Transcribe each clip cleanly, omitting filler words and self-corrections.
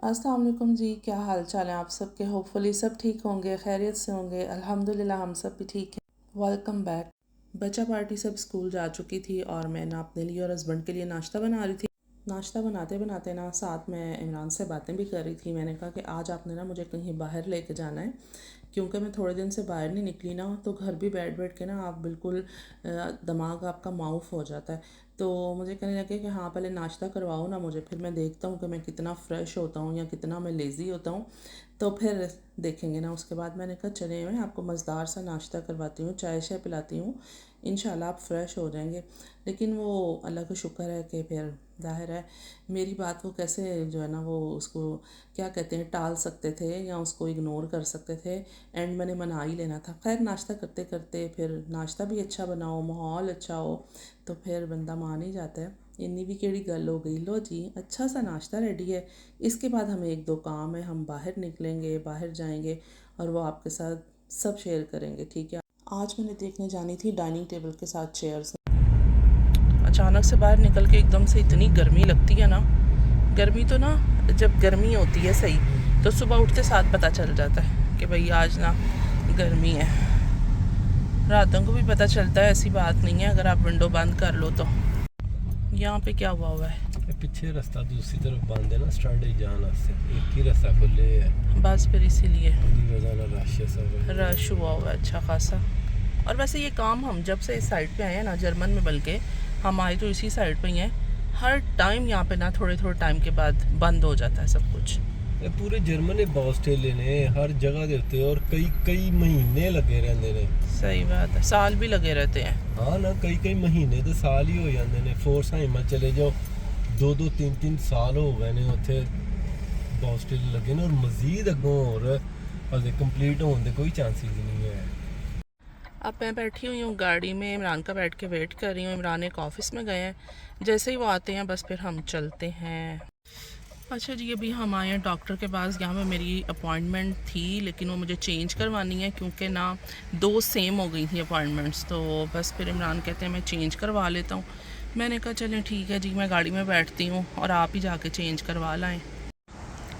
अस्सलाम वालेकुम जी, क्या हाल चाल है आप सबके। होपफुली सब ठीक होंगे, खैरियत से होंगे। अल्हम्दुलिल्लाह हम सब भी ठीक हैं। Welcome back. बच्चा पार्टी सब स्कूल जा चुकी थी और मैं ना अपने लिए और हस्बैंड के लिए नाश्ता बना रही थी। नाश्ता बनाते बनाते ना साथ में इमरान से बातें भी कर रही थी। मैंने कहा कि आज आपने ना मुझे कहीं बाहर लेके जाना है, क्योंकि मैं थोड़े दिन से बाहर नहीं निकली ना, तो घर भी बैठ बैठ के ना आप बिल्कुल दिमाग आपका माउफ हो जाता है। तो मुझे कहने लगे कि हाँ पहले नाश्ता करवाओ ना मुझे, फिर मैं देखता हूँ कि मैं कितना फ़्रेश होता हूँ या कितना मैं लेज़ी होता हूँ, तो फिर देखेंगे ना। उसके बाद मैंने कहा चले मैं आपको मज़ेदार सा नाश्ता करवाती हूँ, चाय शाय पिलाती हूँ, इंशाल्लाह आप फ़्रेश हो जाएंगे। लेकिन वो अल्लाह का शुक्र है कि फिर ज़ाहिर है मेरी बात वो कैसे जो है ना वो उसको क्या कहते हैं टाल सकते थे या उसको इग्नोर कर सकते थे। एंड मैंने मना ही लेना था। खैर नाश्ता करते करते फिर नाश्ता भी अच्छा बनाओ, माहौल अच्छा हो, तो फिर बंदा मान ही जाता है। इन्नी भी केड़ी गल हो गई। लो जी अच्छा सा नाश्ता रेडी है। इसके बाद हमें एक दो काम है, हम बाहर निकलेंगे, बाहर जाएंगे और वो आपके साथ सब शेयर करेंगे, ठीक है। आज मैंने देखने जानी थी डाइनिंग टेबल के साथ चेयर्स। अचानक से बाहर निकल के एकदम से इतनी गर्मी लगती है ना। गर्मी तो ना जब गर्मी होती है सही तो सुबह उठते साथ पता चल जाता है कि भाई आज ना गर्मी है। रातों को भी पता चलता है, ऐसी बात नहीं है अगर आप विंडो बंद कर लो तो। यहाँ पे क्या हुआ है, पीछे रास्ता दूसरी तरफ बंद है ना, स्टैंड जाना से एक ही रास्ता खुले है, बस फिर इसीलिए रश है, सब रश हुआ है अच्छा खासा। और वैसे ये काम हम जब से इस साइड पे आए हैं ना, जर्मन में, बल्कि हम आए तो इसी साइड पे ही हैं। हर टाइम यहाँ पे ना थोड़े थोड़े टाइम के बाद बंद हो जाता है सब कुछ। ये पूरे जर्मन ने बॉस ठेले ने हर जगह के उत्ते और कई कई महीने लगे रहंदे ने। सही बात है, साल भी लगे रहते हैं। हाँ ना, कई कई महीने तो साल ही हो जाते ने। फोर्स हिम्मत चले जाओ, दो दो तीन तीन साल हो गए ने उत्थे बॉस ठेले लगे ने, और मजीद अगों और हले कंप्लीट होने दे कोई चांसेस नहीं है। अब मैं बैठी हुई हूँ गाड़ी में, इमरान का बैठ के वेट कर रही हूँ। इमरान एक ऑफ़िस में गए हैं, जैसे ही वो आते हैं बस फिर हम चलते हैं। अच्छा जी, अभी हम आए हैं डॉक्टर के पास। यहाँ पे मेरी अपॉइंटमेंट थी लेकिन वो मुझे चेंज करवानी है, क्योंकि ना दो सेम हो गई थी अपॉइंटमेंट्स। तो बस फिर इमरान कहते हैं मैं चेंज करवा लेता हूँ। मैंने कहा चलें ठीक है जी, मैं गाड़ी में बैठती हूँ और आप ही जाके चेंज करवा लाएँ।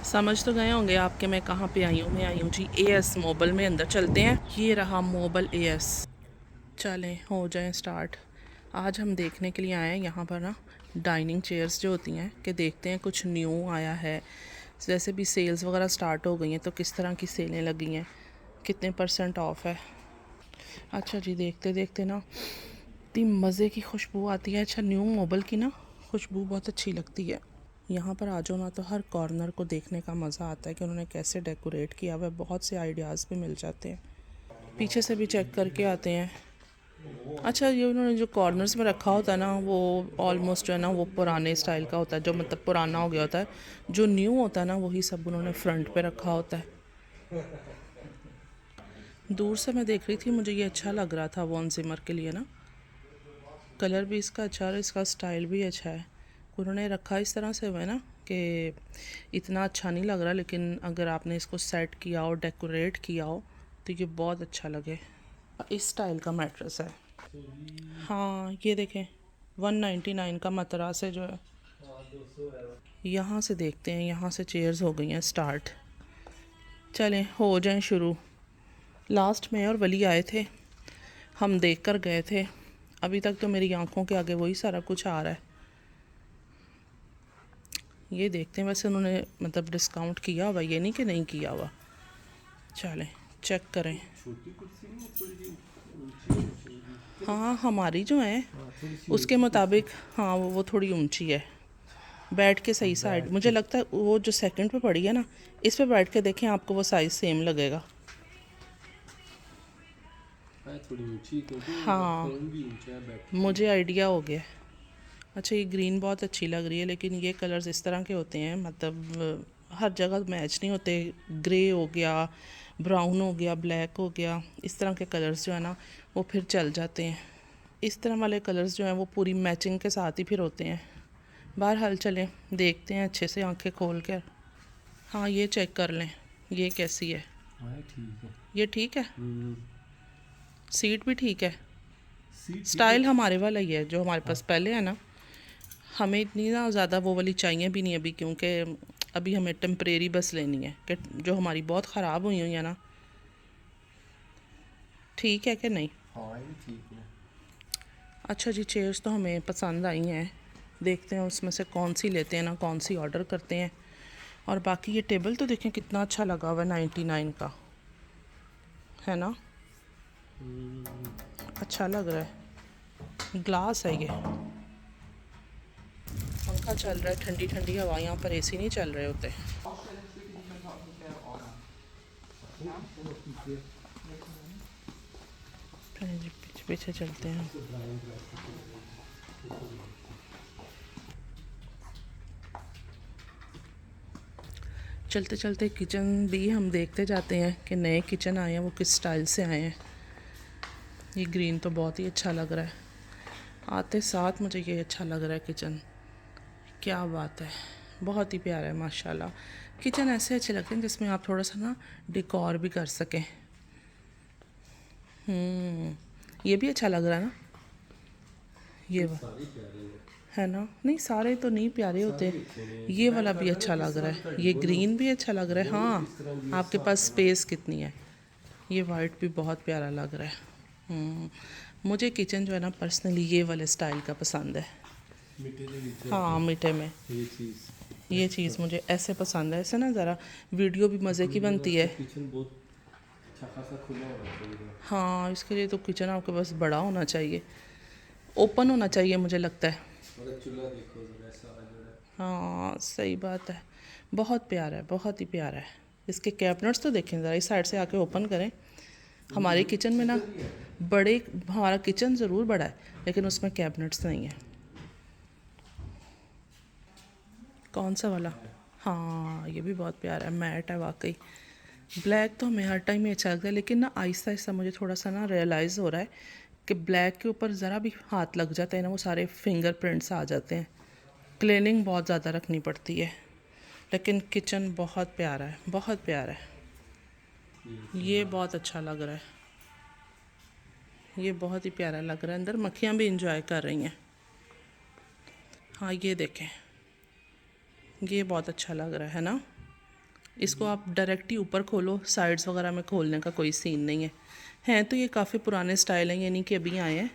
समझ तो गए होंगे आपके मैं कहाँ पे आई हूँ। मैं आई हूँ जी AS मोबाइल में। अंदर चलते हैं। ये रहा मोबाइल AS। चलें हो जाए स्टार्ट। आज हम देखने के लिए आए हैं यहाँ पर ना डाइनिंग चेयर्स जो होती हैं, कि देखते हैं कुछ न्यू आया है। वैसे भी सेल्स वगैरह स्टार्ट हो गई हैं, तो किस तरह की सेलें लगी हैं, कितने % ऑफ है। अच्छा जी, देखते देखते ना इतनी मज़े की खुशबू आती है। अच्छा, न्यू मोबाइल की ना खुशबू बहुत अच्छी लगती है। यहाँ पर आ जाओ ना तो हर कॉर्नर को देखने का मज़ा आता है कि उन्होंने कैसे डेकोरेट किया हुआ है। बहुत से आइडियाज़ भी मिल जाते हैं। पीछे से भी चेक करके आते हैं। अच्छा, ये उन्होंने जो कॉर्नर्स में रखा होता है ना, वो ऑलमोस्ट जो है ना वो पुराने स्टाइल का होता है, जो मतलब पुराना हो गया होता है। जो न्यू होता है ना वही सब उन्होंने फ्रंट पे रखा होता है। दूर से मैं देख रही थी, मुझे ये अच्छा लग रहा था वॉन जिमर के लिए ना। कलर भी इसका अच्छा है, इसका स्टाइल भी अच्छा है। उन्होंने रखा इस तरह से हुआ है ना कि इतना अच्छा नहीं लग रहा, लेकिन अगर आपने इसको सेट किया हो, डेकोरेट किया हो, तो ये बहुत अच्छा लगे। इस स्टाइल का मैट्रेस है। हाँ ये देखें, 199 का मतरास है जो है। यहाँ से देखते हैं, यहाँ से चेयर्स हो गई हैं स्टार्ट। चलें हो जाएं शुरू। लास्ट में और वली आए थे, हम देख कर गए थे। अभी तक तो मेरी आंखों के आगे वही सारा कुछ आ रहा है। ये देखते हैं, वैसे उन्होंने मतलब डिस्काउंट किया हुआ, ये नहीं कि नहीं किया हुआ। चलें चेक करें। हाँ हमारी जो है उसके मुताबिक, हाँ वो थोड़ी ऊंची है। बैठ के सही साइड, मुझे लगता है वो जो सेकंड पे पड़ी है ना, इस पे बैठ के देखें आपको वो साइज़ सेम लगेगा। थोड़ी ऊंची क्योंकि हाँ फोन भी ऊंचा है, बैटरी मुझे आइडिया हो गया। अच्छा, ये ग्रीन बहुत अच्छी लग रही है, लेकिन ये कलर्स इस तरह के होते हैं, मतलब हर जगह मैच नहीं होते। ग्रे हो गया, ब्राउन हो गया, ब्लैक हो गया, इस तरह के कलर्स जो है ना वो फिर चल जाते हैं। इस तरह वाले कलर्स जो हैं वो पूरी मैचिंग के साथ ही फिर होते हैं। बहरहाल चलें देखते हैं अच्छे से आंखें खोल कर। हाँ ये चेक कर लें, ये कैसी है। ठीक है, ये ठीक है, सीट भी ठीक है। सीट स्टाइल हमारे वाला ही है जो हमारे पास पहले है ना। हमें इतनी ना ज़्यादा वो वाली चाहिए भी नहीं अभी, क्योंकि अभी हमें टेम्परेरी बस लेनी है कि जो हमारी बहुत ख़राब हुई हुई है ना। ठीक है कि नहीं? हाँ ये ठीक है। अच्छा जी, चेयर्स तो हमें पसंद आई हैं, देखते हैं उसमें से कौन सी लेते हैं ना, कौन सी ऑर्डर करते हैं। और बाकी ये टेबल तो देखें कितना अच्छा लगा हुआ है, 99 का है ना, अच्छा लग रहा है। ग्लास है ये, पंखा चल रहा है, ठंडी ठंडी हवा, यहाँ पर एसी नहीं चल रहे होते। चलिए जी, पीछे पीछे चलते हैं। चलते चलते किचन भी हम देखते जाते हैं कि नए किचन आए हैं वो किस स्टाइल से आए हैं। ये ग्रीन तो बहुत ही अच्छा लग रहा है, आते साथ मुझे ये अच्छा लग रहा है किचन, क्या बात है, बहुत ही प्यारा है माशाल्लाह। किचन ऐसे अच्छे लगते हैं जिसमें आप थोड़ा सा ना डेकोर भी कर सकें। ये भी अच्छा लग रहा है ना, ये है ना, नहीं सारे तो नहीं प्यारे होते, ये वाला भी अच्छा लग रहा है, ये ग्रीन भी अच्छा लग रहा है। हाँ, आपके पास स्पेस कितनी है। ये वाइट भी बहुत प्यारा लग रहा है। मुझे किचन जो है ना पर्सनली ये वाले स्टाइल का पसंद है। हाँ, मीठे में ये चीज़ मुझे ऐसे पसंद है, ऐसे ना ज़रा वीडियो भी मज़े की बनती है। किचन बहुत अच्छा खासा खुला होना चाहिए। हाँ, इसके लिए तो किचन आपके पास बड़ा होना चाहिए, ओपन होना चाहिए मुझे लगता है। और चूल्हा देखो जरा ऐसा आ रहा है। हाँ सही बात है, बहुत प्यारा है, बहुत ही प्यारा है। इसके कैबिनेट्स तो देखें ज़रा, इस साइड से आके ओपन करें। हमारे किचन में ना बड़े, हमारा किचन ज़रूर बड़ा है लेकिन उसमें कैबिनेट्स नहीं है। कौन सा वाला? हाँ ये भी बहुत प्यारा है, मैट है वाकई। ब्लैक तो हमें हर टाइम ही अच्छा लगता है, लेकिन ना आहिस्ता आहिस्ता मुझे थोड़ा सा ना रियलाइज़ हो रहा है कि ब्लैक के ऊपर ज़रा भी हाथ लग जाता है ना वो सारे फिंगरप्रिंट्स आ जाते हैं, क्लीनिंग बहुत ज़्यादा रखनी पड़ती है। लेकिन किचन बहुत प्यारा है, बहुत प्यारा है, ये बहुत अच्छा लग रहा है, ये बहुत ही प्यारा लग रहा है। अंदर मक्खियाँ भी इंजॉय कर रही हैं। हाँ ये देखें, ये बहुत अच्छा लग रहा है ना। इसको आप डायरेक्ट ही ऊपर खोलो, साइड्स वगैरह में खोलने का कोई सीन नहीं है। हैं तो ये काफ़ी पुराने स्टाइल हैं, ये नहीं कि अभी आए हैं।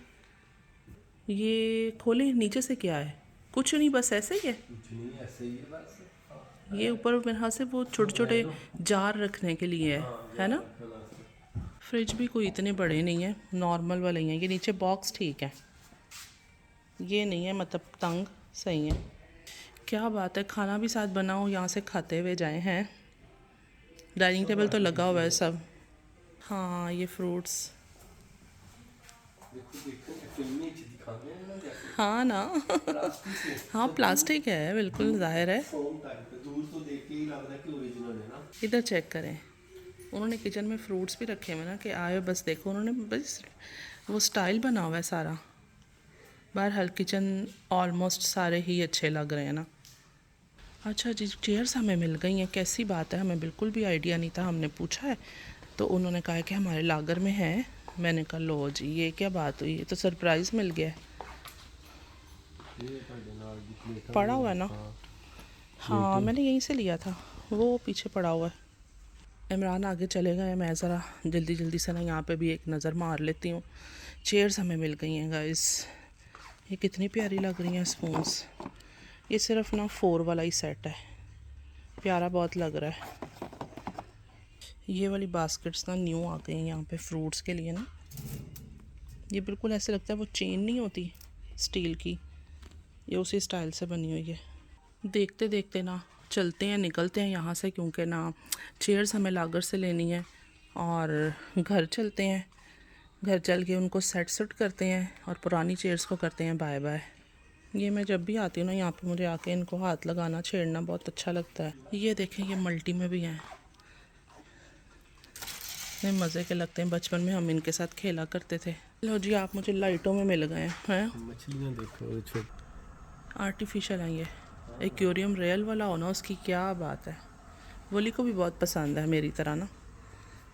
ये खोले, नीचे से क्या है? कुछ नहीं, बस ऐसे ही है। कुछ नहीं, ऐसे ही है बस। ये ऊपर मेरे हाथ से वो छोटे छोटे जार रखने के लिए है ना। फ्रिज भी कोई इतने बड़े नहीं है, नॉर्मल वाले ही हैं। ये नीचे बॉक्स ठीक है, ये नहीं है मतलब तंग, सही है। क्या बात है, खाना भी साथ बनाओ, यहाँ से खाते हुए जाए हैं। डाइनिंग टेबल तो लगा हुआ है सब। हाँ ये फ्रूट्स, हाँ ना हाँ प्लास्टिक है बिल्कुल, जाहिर है। दूर तो देख के ही लग रहा है कि ओरिजिनल है ना। इधर चेक करें, उन्होंने किचन में फ्रूट्स भी रखे हुए ना कि आए बस देखो, उन्होंने बस वो स्टाइल बना हुआ है सारा। बहरहाल किचन ऑलमोस्ट सारे ही अच्छे लग रहे हैं ना। अच्छा जी, चेयर्स हमें मिल गई हैं, कैसी बात है, हमें बिल्कुल भी आइडिया नहीं था। हमने पूछा है तो उन्होंने कहा कि हमारे लागर में है। मैंने कहा लो जी, ये क्या बात हुई, ये तो सरप्राइज़ मिल गया है। पड़ा हुआ है ना? हाँ मैंने यहीं से लिया था, वो पीछे पड़ा हुआ है। इमरान आगे चले गए, मैं ज़रा जल्दी जल्दी से ना यहाँ पे भी एक नज़र मार लेती हूँ। चेयर्स हमें मिल गई हैं गाइस, ये कितनी प्यारी लग रही हैं स्पून्स। ये सिर्फ ना 4 वाला ही सेट है, प्यारा बहुत लग रहा है। ये वाली बास्केट्स ना न्यू आ गई हैं यहाँ पे फ्रूट्स के लिए ना। ये बिल्कुल ऐसे लगता है वो चेन नहीं होती स्टील की, ये उसी स्टाइल से बनी हुई है। देखते देखते ना चलते हैं, निकलते हैं यहाँ से, क्योंकि ना चेयर्स हमें लागर से लेनी है और घर चलते हैं। घर चल के उनको सेट करते हैं और पुरानी चेयर्स को करते हैं बाय बाय। ये मैं जब भी आती हूँ ना यहाँ पे, मुझे आके इनको हाथ लगाना, छेड़ना बहुत अच्छा लगता है। ये देखें, ये मल्टी में भी हैं, इतने मज़े के लगते हैं। बचपन में हम इनके साथ खेला करते थे। लो जी, आप मुझे लाइटों में मिल गए हैं। मछलियाँ देखो, छोटी आर्टिफिशियल हैं ये, एक्वेरियम रियल वाला हो ना उसकी, क्या बात है। वली को भी बहुत पसंद है मेरी तरह ना,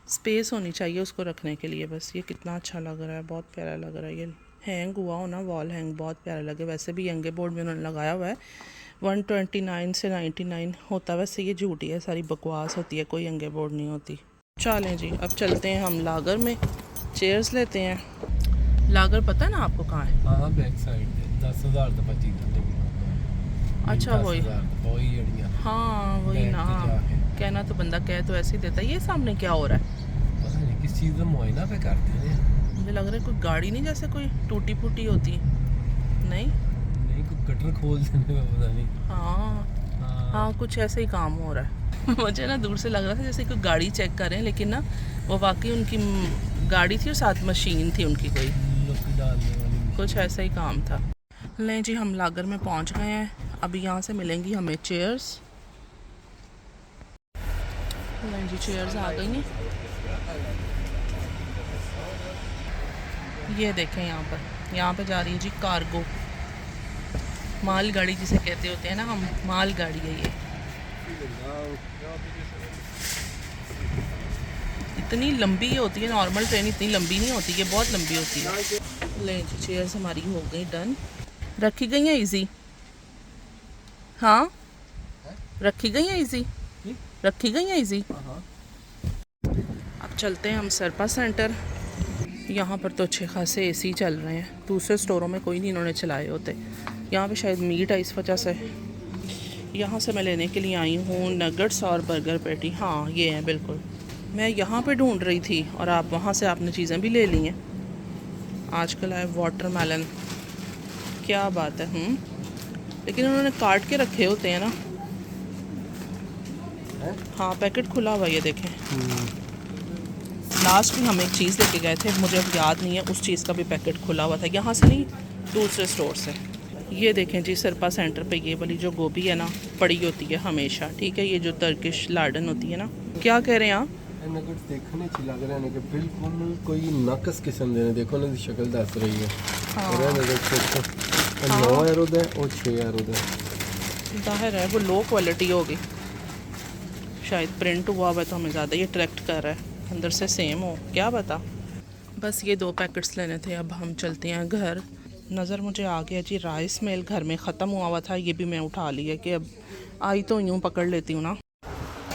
स्पेस होनी चाहिए उसको रखने के लिए बस। ये कितना अच्छा लग रहा है, बहुत प्यारा लग रहा है। ये हैंग हुआ हो ना, वॉल हैंग बहुत प्यारा लगे। वैसे भी यंगे बोर्ड में उन्होंने लगाया हुआ है, 129 से 99 होता। वैसे ये झूठी है, सारी बकवास होती है, कोई अंगे बोर्ड नहीं होती। चलें जी, अब चलते हैं हम लागर में, चेयर्स लेते हैं। लागर पता है ना आपको कहाँ है? हाँ बैक साइड 10,000 तो 25 अच्छा वही, वही जड़ियाँ हाँ वही ना। कहना तो बंदा कह तो ऐसे ही देता है। ये सामने क्या हो रहा है? पता नहीं किस चीज़ का मुआयना पे करते हैं। मुझे लग रहा है कोई गाड़ी नहीं, जैसे कोई टूटी फूटी होती है। नहीं कोई कटर खोल देने का पता नहीं। हाँ, कुछ ऐसे ही काम हो रहा है। मुझे ना दूर से लग रहा था जैसे कोई गाड़ी चेक कर रहे हैं, लेकिन ना वो वाकई उनकी गाड़ी थी और साथ मशीन थी उनकी कोई, कुछ ऐसा ही काम था। लें जी, हम लागर में पहुंच गए हैं। अभी यहाँ से मिलेंगी हमें चेयर्स। लें जी, चेयर्स आ गई हैं। ये देखें यहाँ पर जा रही है जी कार्गो, माल गाड़ी जिसे कहते होते हैं ना हम, माल गाड़ी है ये। इतनी लंबी होती है, नॉर्मल ट्रेन इतनी लंबी नहीं होती, ये बहुत लंबी होती है। ले जी, चेयर्स हमारी हो गई डन। रखी गई हैं इजी? हाँ रखी गई हैं इजी, रखी गई हैं इजी। अब चलते हैं हम सरपा सेंटर। यहाँ पर तो अच्छे खासे एसी चल रहे हैं, दूसरे स्टोरों में कोई नहीं इन्होंने चलाए होते। यहाँ पे शायद मीट है इस वजह से। यहाँ से मैं लेने के लिए आई हूँ नगट्स और बर्गर पैटी। हाँ ये हैं बिल्कुल, मैं यहाँ पे ढूंढ रही थी और आप वहाँ से आपने चीज़ें भी ले ली हैं। आजकल आए वाटरमेलन, क्या बात है। लेकिन उन्होंने काट के रखे होते हैं ना। हाँ पैकेट खुला हुआ, ये देखें। लास्ट में हम एक चीज़ लेके गए थे, मुझे अब याद नहीं है, उस चीज़ का भी पैकेट खुला हुआ था, यहाँ से नहीं दूसरे स्टोर से। ये देखें जी, सरपा सेंटर पे ये वाली जो गोभी है ना पड़ी होती है हमेशा, ठीक है। ये जो टर्किश लाडन होती है ना, क्या कह रहे हैं आप? देखने च लग रहे हैं कि बिल्कुल कोई नकस किस्म दे, देखो ना शक्ल दस रही है। हाँ। 9 यूरो दे और 6 यूरो दे, जाहिर है वो लो क्वालिटी होगी, शायद प्रिंट हुआ हुआ है तो हमें ज़्यादा ये अट्रैक्ट कर रहा है, अंदर से सेम हो, क्या पता। बस ये 2 पैकेट्स लेने थे, अब हम चलते हैं घर। नज़र मुझे आ गया जी राइस मिल, घर में ख़त्म हुआ हुआ था, ये भी मैं उठा लिया कि अब आई तो यूँ पकड़ लेती हूँ ना।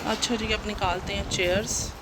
अच्छा जी, अब निकालते हैं चेयर्स।